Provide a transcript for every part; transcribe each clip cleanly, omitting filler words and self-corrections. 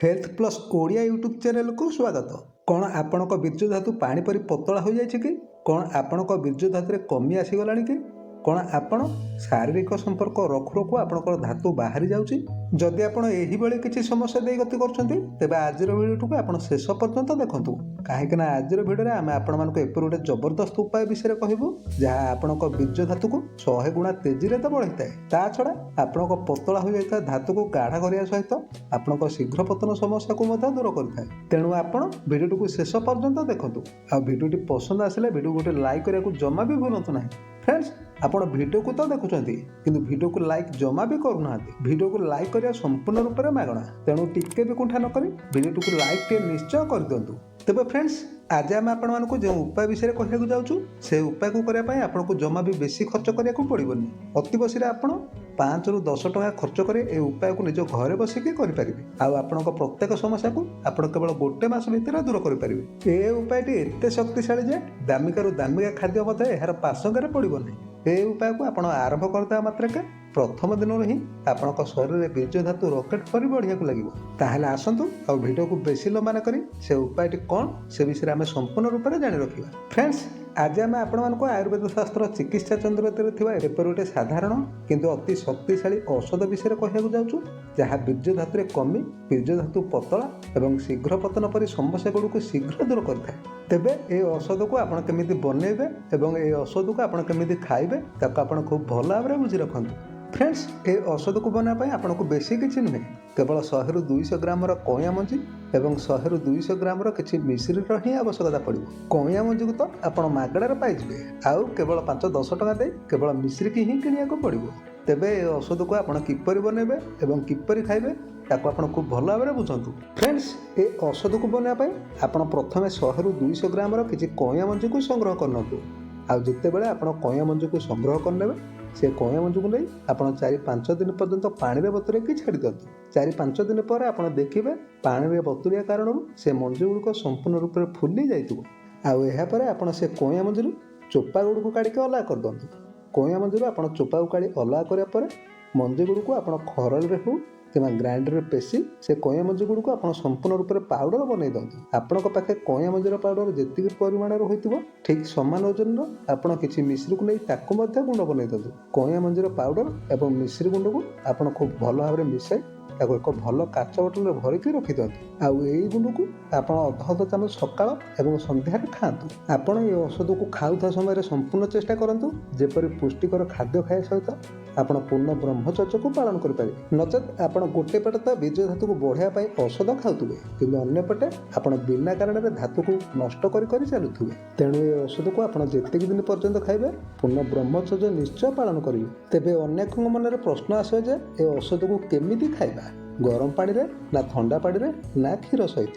Health plus Odia YouTube channel को स्वागत। कौन आपणक बीर्ज धातु पानी परी पतला हो जाए कि? कौन आपणक बीर्ज धातु कमी आसीगला कि? कौन आपण शारीरिक संपर्क रखु रखु आपणकर धातु बाहरी जाउची? जदि आपण एही बेले किछि समस्या दे गति करछन्ती तेबे आजिर वीडियो को आपण शेष पर्यंत देखंतु, काहेकि ना आजिर वीडियो रे आमे आपण मानको एपर गोटे जबरदस्त उपाय विषय कहबो जहा आपणक बीर्ज धातु को 100 गुणा तेजी रे तो बढ़ाइताए। ता छडा आपणक पतला हो जाइता धातु को गाढ़ा करिया सहित आपणक शीघ्र पतन समस्या को मध्य दूर करथाय। तेणु आपण वीडियो को शेष पर्यंत देखंतु। आ वीडियो पसंद आसिले वीडियो गोटे लाइक करिया को जमा भी भूलंतु नाही। फ्रेंड्स, आपण वीडियो को तो देखुछंती किंतु वीडियो को लाइक जमा भी करूनाहांती। वीडियो को लाइक करिया संपूर्ण रूप में मागणा, तेणु टिके भी कुंठा न करी वीडियो को लाइक टे निश्चय कर दियंतु। तेबे फ्रेंड्स, आज आम आपण मानकु जो उपाय विषय कहू जाउछु से उपाय को करिया पय आपन को जमा भी बेसी खर्च करिया को पड़िबनी। अति बसिरे आपण 5 रु 10 टका खर्च करे ए उपाय को निज घरे बसिके करि परिबे। आ आपन को प्रत्येक समस्या को आपण केवल गोटे मास भितर दूर करि परिबे। ए उपायटी एते शक्तिशाली जे दामिका दामिका खाद्य मते एहार पासंगरे पड़िबनी। ए उपाय को आपण आरंभ करता मात्रके प्रथम दिन ही आपणक शरीर में बीर्ज धातु रॉकेट परि बढ़िया को लगिवो। ताहले आसंतु आ वीडियो को बेसी लंबा न करी से उपायटी कौन से विषय आम संपूर्ण रूप में जानि रखिबा। फ्रेंड्स, आज आम आपण मानको आयुर्वेद शास्त्र चिकित्सा चंद्रवती थिबा एपर गोटे साधारण किंतु अति शक्तिशाली औषध विषय कहू जाउछु जहा बीर्ज धातु रे कमी, बीर्ज धातु पतला एवं शीघ्र पतन परि समस्या गुडको शीघ्र दूर करथाय। तेबे ए औषध को आपण केमिति बनेबे एवं ए औषध को आपण केमिति खाइबे ताको आपण खूब भल भाबरे बुझी रखंतु। फ्रेंड्स, ए औषध को बनापा आपण को बेसी किछि नुहे, केवल 100 रु 200 ग्राम कइया मंजी एवं 100 रु 200 ग्राम किछि मिश्री ही आवश्यकता पड़ो। कइया मंजी को तो आपण मागणार पाइबे, आउ केवल 5-10 टका दे केवल मिश्री की ही किनिया को पड़ो। तेबे ए औषध को आपण किपरि बनेबे एवं किपरि खाइबे ताको आपण खूब भल भाबरे बुझंतु। फ्रेंड्स, ए औषध को बनापा आपण प्रथमे 100 रु 200 ग्राम किछि कइया मंजी को संग्रह करनतु। आउ जिते बेले आपण कइया मंजी को संग्रह करनेबे से कइया मंजी को नहीं आपण 4-5 दिन पर्यंत पानी रे बतुरे की छाड़ी दियंतु। 4-5 दिन पर आपण देखिबे पानी रे बतुरिया कारण से मंजी गुडको संपूर्ण रूप में फुली जाइतबो। आउ एहा परे आपण से कइया मंजी चोपा गुडको काढी के अलग कर दंतु। कइया मंजी आपण चोपा को काढी अलग करिया परे मंजी गुडको आपण खरल रे हो कि ग्राइंडर रे पेशी से कइया मंजी गुडको आपण संपूर्ण रूप में पाउडर बनै दंतु। आपण पाखे कइया मंजीर पाउडर जेति परिमाण रो होइतबो ठीक समान ओजन रो आपण किछि मिश्री को नै ताको मध्ये गुंड बनै दंतु। कइया मंजीर पाउडर एवं मिश्री गुंड को आपण खूब भल भाबरे मिसाई ताको एक भल काच बोतल रे भरि के रखि दंतु। आउ एई गुंड को आपण अध चामच सकाळ एवं संध्या रे खांतु। आपण ए औषध को खाउथा समय रे संपूर्ण चेष्टा करंतु जेपरि पुष्टिकर खाद्य खाए सहित आपण पूर्ण ब्रह्मचर्य को पालन करि पारे। नचेत आपण गोटे पटे तो बीर्ज धातु को बढ़िया पाई औषध खाउथुबे किंतु अन्य पटे आपण बिना कारण रे धातु को नष्ट करि चलुथुबे। तेणु ए औषध को आपण जेतिक दिन पर्यंत खाइबे पूर्ण ब्रह्मचर्य निश्चय पालन करिवे। तेबे अनेक मन रे प्रश्न आसे जे ए औषध को केमिति खाइबा, गरम पानी रे ना ठंडा पानी रे ना क्षीर सहित,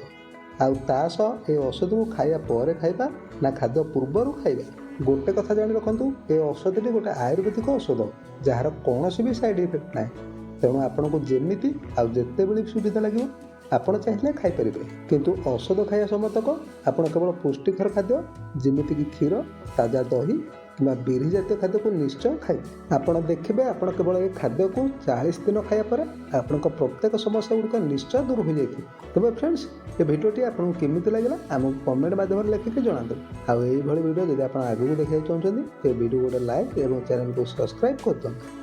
आउ ता सह ए औषध को खाइया परे खाइबा ना खाद्य पूर्वरु खाइबा। गोटे कथा जानि रखंतु, ए औषधटी गोटे आयुर्वेदिक औषध जार कौनसी भी साइड इफेक्ट ना। तेणु आपण को जेमिति आउ जेते बेले सुविधा लागिवो आपण चाहिले खाइ परिबे, किंतु औषध खाइया समय तक आपण केवल पुष्टिकर खाद्य जेमिति कि क्षीर, ताजा दही किंवा बिरी जातीय खाद्य को निश्चय खाइबे। आपण देखिबे आपण केवल ए खाद्य को 40 दिन खाइया पर आपण को प्रत्येक समस्या गुड निश्चय दूर हो जाइथि। तबे फ्रेंड्स, ए भिडियोटी आपन केमिति लागला हमको कमेंट माध्यम लिखिके जणाନ୍ତୁ। आ एई भली वीडियो जदि आपण आगु देखिया चाहछन्ती ते वीडियो गोटे लाइक एवं चैनल को सब्सक्राइब कर दंतु।